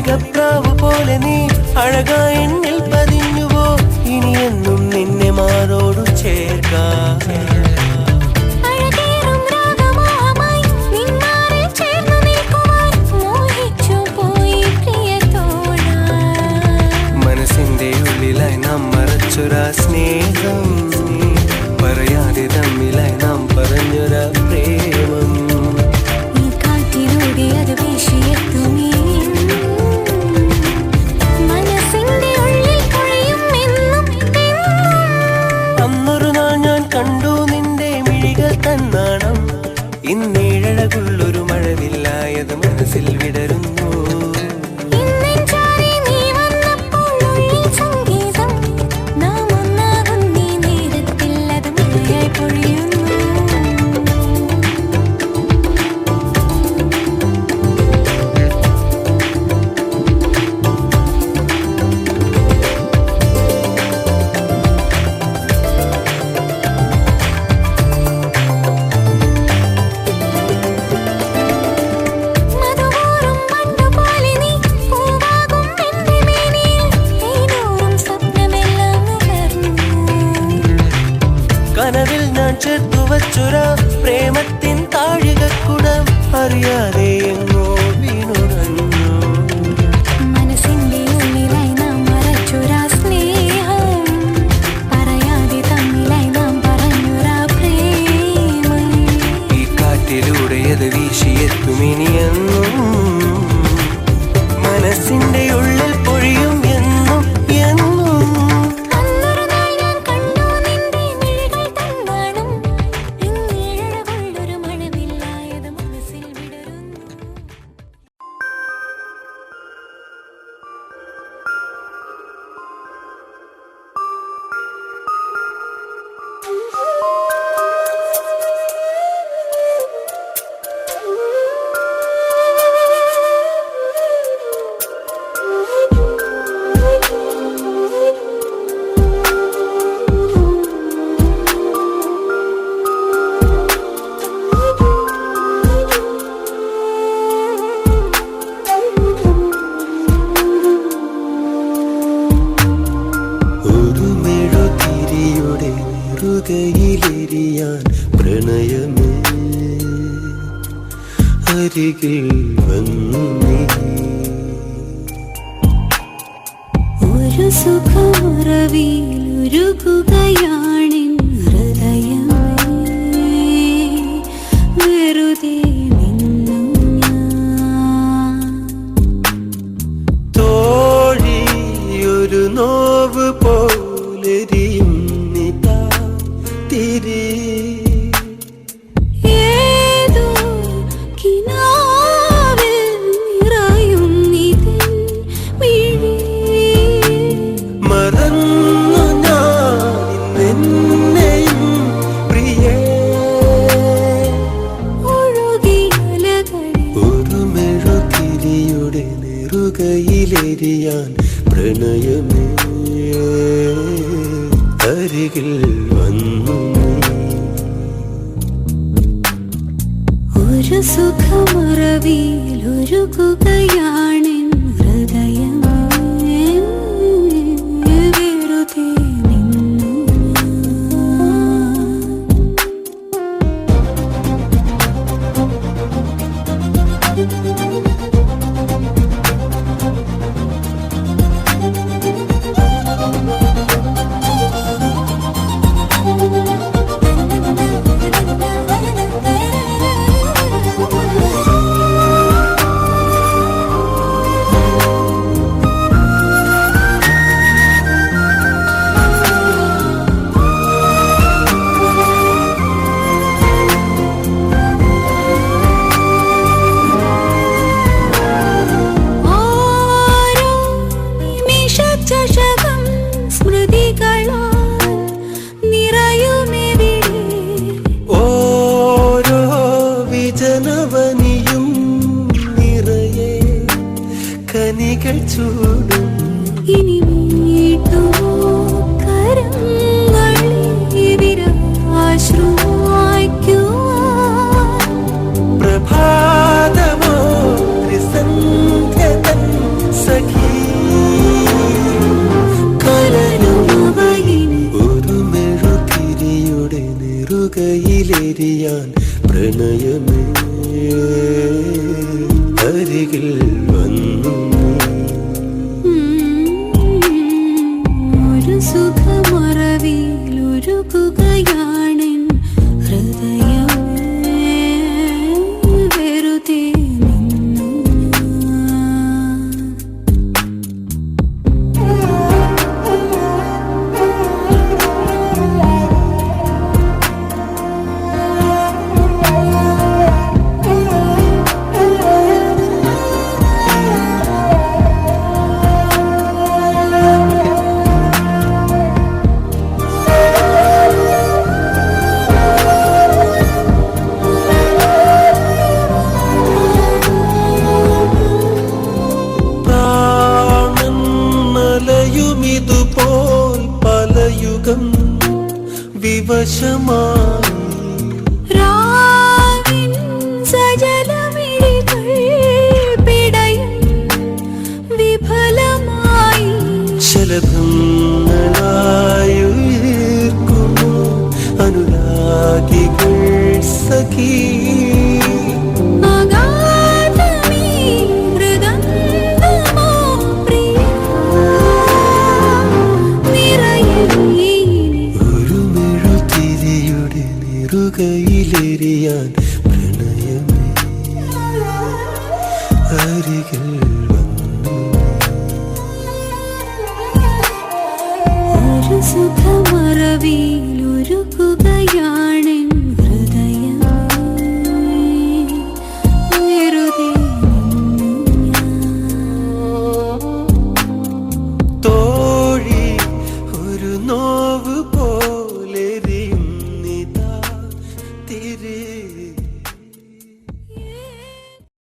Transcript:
മല്ലികപ്രാവ് പോലെ നീ അഴകായി എന്നിൽ പതിഞ്ഞുവോ ഇനിയെന്നും നിന്നെ മാറോടു ചേർക്കാം മനസ്സിന്റെ ഉള്ളിലായി നാം മറച്ചൊരാ സ്നേഹം പറയാതെ തമ്മിലായി നാം പറഞ്ഞൊരാ പ്രേമം അന്നൊരു നാൾ ഞാൻ കണ്ടു നിന്റെ മിഴികൾ തന്നാണം ഇന്നേഴകുള്ളൊരു മഴവില്ലായത് മനസ്സിൽ വിടരുന്നു കനവിൽ ഞാൻ ചേർത്തു വച്ചൊരാ പ്രേമത്തിൻ താഴികക്കുടം അറിയാതെ എങ്ങോ വീണുറഞ്ഞു മനസ്സിന്റെ ഉള്ളിലായി നാം മറച്ചൊരാ സ്നേഹം പറയാതെ തമ്മിലായി നാം പറഞ്ഞൊരാ പ്രേമം ഈ കാറ്റിലൂടെ അത് വീശിയെത്തും ഇനിയെന്നും മനസ്സിന്റെ ഉള്ളിൽ പൊഴിയും എന്നും എന്നും ിലെരിയാൻ പ്രണയമേ അരികിൽ വന്നീ ഒരു സുഖമുറവിയിലൊരുകുകയാണിൻ ഹൃദയമേ വെറുതെ നിന്നു ഞാൻ തോഴി ഒരു നോവ് പോലെരിയും ഏതോ കിനാവിൽ നിറയുന്നിതൻ മിഴി മറന്നു ഞാൻ നിന്നെയും പ്രിയേ ഒഴുകിയലകളിൽ ഒരു മെഴുതിരിയുടെ നെറുകയിലെരിയാൻ പ്രണയമേ അരികിൽ വന്നു ഒരു സുഖമുറവിയിലൊരുകുകയാണിൻ ഹൃദയമേ വെറുതെ നിന്നു കനികൾ ചൂടും ഇനി വീട്ടുമോ കരങ്ങളിവിരാശ്രയിക്കുവാൻ പ്രഭാതമോ ത്രിസന്ധ്യതൻ അരികിൽ വന്നു ഒരു സുഖമറവിയിലൊരുകുകയാണെൻ ഹൃദയമേ വെറുതെ നിന്നു ഇതുപോൽ പലയുഗം വിവശമായി രാവിൻ സജലമിഴികൾ പിടയും വിഫലമായി ശലഭങ്ങളായുയർക്കുന്നു അനുരാഗികൾ സഖി ിലെറിയാൻ പ്രണയമേ അരികിൽ വന്നു ഒരു സുഖമറവിയിലൊരുകുകയാ